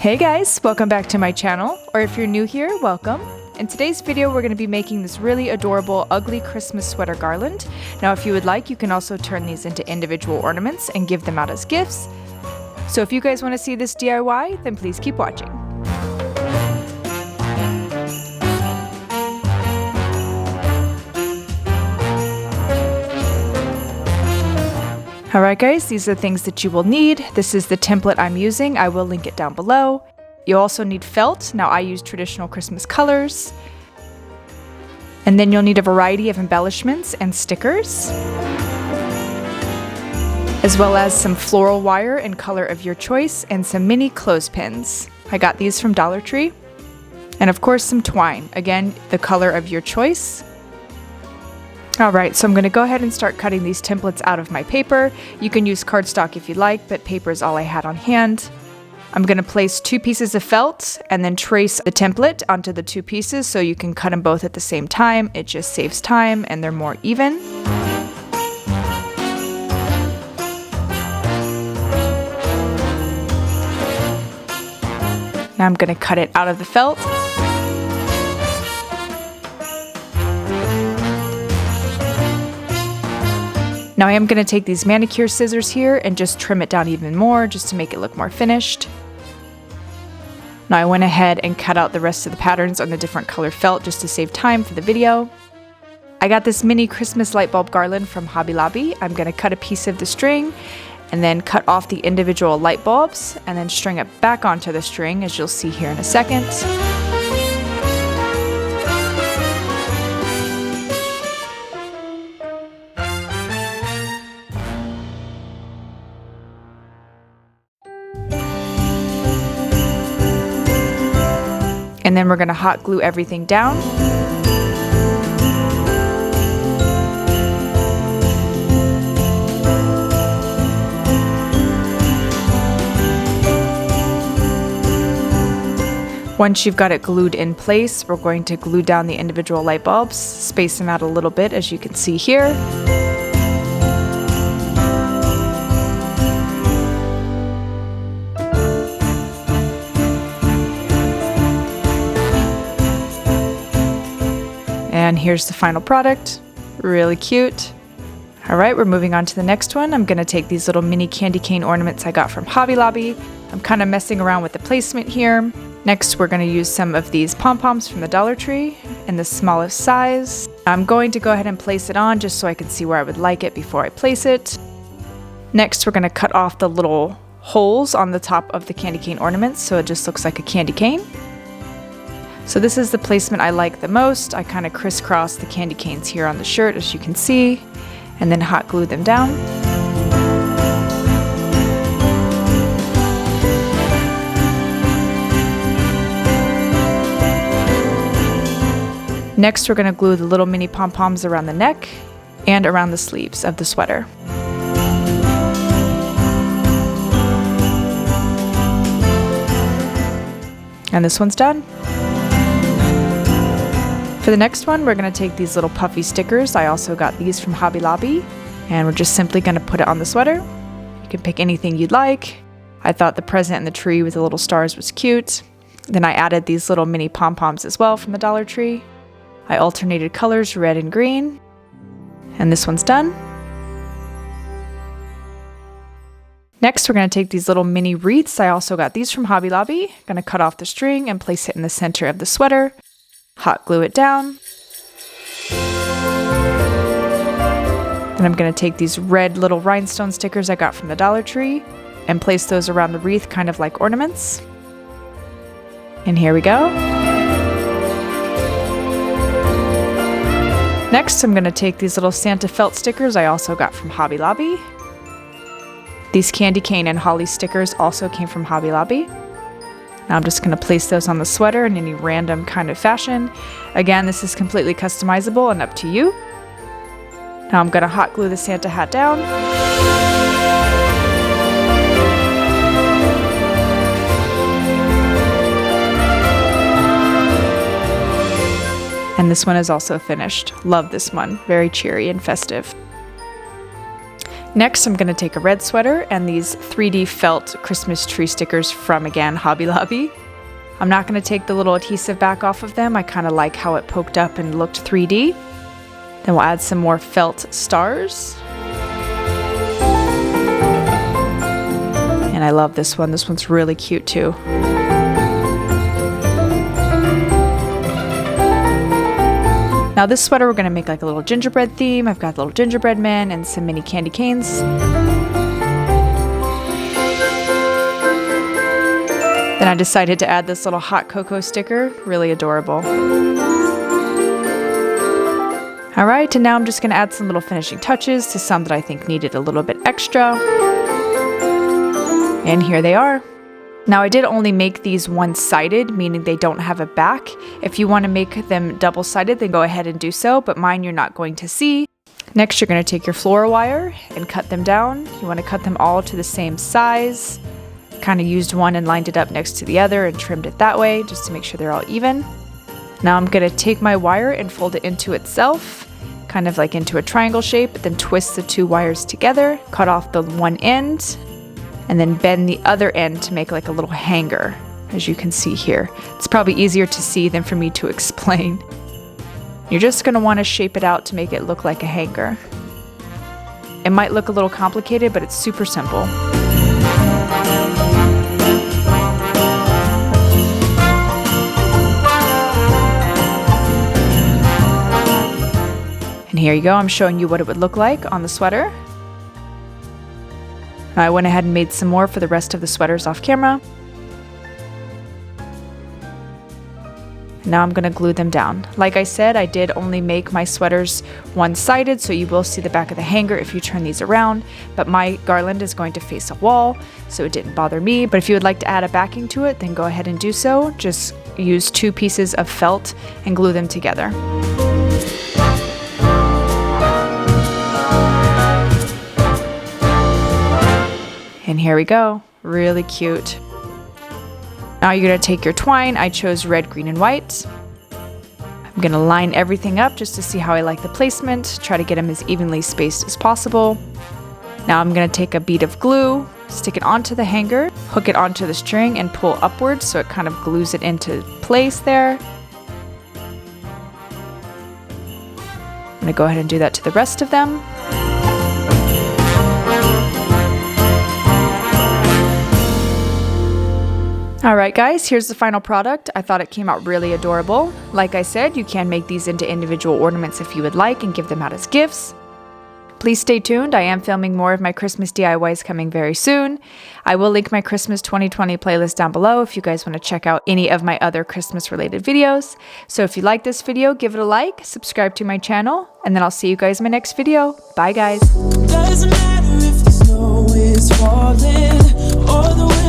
Hey guys, welcome back to my channel, or if you're new here, welcome. In today's video, we're going to be making this really adorable, ugly Christmas sweater garland. Now, if you would like, you can also turn these into individual ornaments and give them out as gifts. So if you guys want to see this DIY, then please keep watching. Alright guys, these are the things that you will need. This is the template I'm using. I will link it down below. You also need felt. Now I use traditional Christmas colors. And then you'll need a variety of embellishments and stickers, as well as some floral wire in color of your choice and some mini clothespins. I got these from Dollar Tree. And of course some twine. Again, the color of your choice. Alright, so I'm going to go ahead and start cutting these templates out of my paper. You can use cardstock if you like, but paper is all I had on hand. I'm going to place 2 pieces of felt and then trace the template onto the 2 pieces so you can cut them both at the same time. It just saves time and they're more even. Now I'm going to cut it out of the felt. Now I am going to take these manicure scissors here and just trim it down even more just to make it look more finished. Now I went ahead and cut out the rest of the patterns on the different color felt just to save time for the video. I got this mini Christmas light bulb garland from Hobby Lobby. I'm going to cut a piece of the string and then cut off the individual light bulbs and then string it back onto the string, as you'll see here in a second. And then we're going to hot glue everything down. Once you've got it glued in place, we're going to glue down the individual light bulbs, space them out a little bit as you can see here. And here's the final product. Really cute. Alright, we're moving on to the next one. I'm going to take these little mini candy cane ornaments I got from Hobby Lobby. I'm kind of messing around with the placement here. Next, we're going to use some of these pom-poms from the Dollar Tree in the smallest size. I'm going to go ahead and place it on just so I can see where I would like it before I place it. Next, we're going to cut off the little holes on the top of the candy cane ornaments so it just looks like a candy cane. So this is the placement I like the most. I kind of crisscross the candy canes here on the shirt, as you can see, and then hot glue them down. Next, we're going to glue the little mini pom-poms around the neck and around the sleeves of the sweater. And this one's done. For the next one, we're going to take these little puffy stickers. I also got these from Hobby Lobby, and we're just simply going to put it on the sweater. You can pick anything you'd like. I thought the present and the tree with the little stars was cute. Then I added these little mini pom-poms as well from the Dollar Tree. I alternated colors, red and green. And this one's done. Next, we're going to take these little mini wreaths. I also got these from Hobby Lobby. Going to cut off the string and place it in the center of the sweater. Hot glue it down. Then I'm going to take these red little rhinestone stickers I got from the Dollar Tree and place those around the wreath, kind of like ornaments. And here we go. Next, I'm going to take these little Santa felt stickers I also got from Hobby Lobby. These candy cane and holly stickers also came from Hobby Lobby. Now I'm just going to place those on the sweater in any random kind of fashion. Again, this is completely customizable and up to you. Now I'm going to hot glue the Santa hat down. And this one is also finished. Love this one. Very cheery and festive. Next, I'm gonna take a red sweater and these 3D felt Christmas tree stickers from, again, Hobby Lobby. I'm not gonna take the little adhesive back off of them. I kinda like how it poked up and looked 3D. Then we'll add some more felt stars. And I love this one. This one's really cute too. Now this sweater we're gonna make like a little gingerbread theme. I've got little gingerbread men and some mini candy canes. Then I decided to add this little hot cocoa sticker, really adorable. All right, and now I'm just gonna add some little finishing touches to some that I think needed a little bit extra. And here they are. Now I did only make these one-sided, meaning they don't have a back. If you want to make them double-sided, then go ahead and do so, but mine you're not going to see. Next, you're going to take your floral wire and cut them down. You want to cut them all to the same size. Kind of used one and lined it up next to the other and trimmed it that way, just to make sure they're all even. Now I'm going to take my wire and fold it into itself, kind of like into a triangle shape, then twist the two wires together, cut off the one end, and then bend the other end to make like a little hanger, as you can see here. It's probably easier to see than for me to explain. You're just going to want to shape it out to make it look like a hanger. It might look a little complicated, but it's super simple. And here you go, I'm showing you what it would look like on the sweater. I went ahead and made some more for the rest of the sweaters off camera. Now I'm going to glue them down. Like I said, I did only make my sweaters one-sided, so you will see the back of the hanger if you turn these around, but my garland is going to face a wall, so it didn't bother me. But if you would like to add a backing to it, then go ahead and do so. Just use 2 pieces of felt and glue them together. And here we go, really cute. Now you're gonna take your twine. I chose red, green, and white. I'm gonna line everything up just to see how I like the placement, try to get them as evenly spaced as possible. Now I'm gonna take a bead of glue, stick it onto the hanger, hook it onto the string, and pull upwards so it kind of glues it into place there. I'm gonna go ahead and do that to the rest of them. Alright guys, here's the final product. I thought it came out really adorable. Like I said, you can make these into individual ornaments if you would like and give them out as gifts. Please stay tuned. I am filming more of my Christmas DIYs coming very soon. I will link my Christmas 2020 playlist down below if you guys want to check out any of my other Christmas related videos. So if you like this video, give it a like, subscribe to my channel, and then I'll see you guys in my next video. Bye guys. Doesn't matter if the snow is falling or the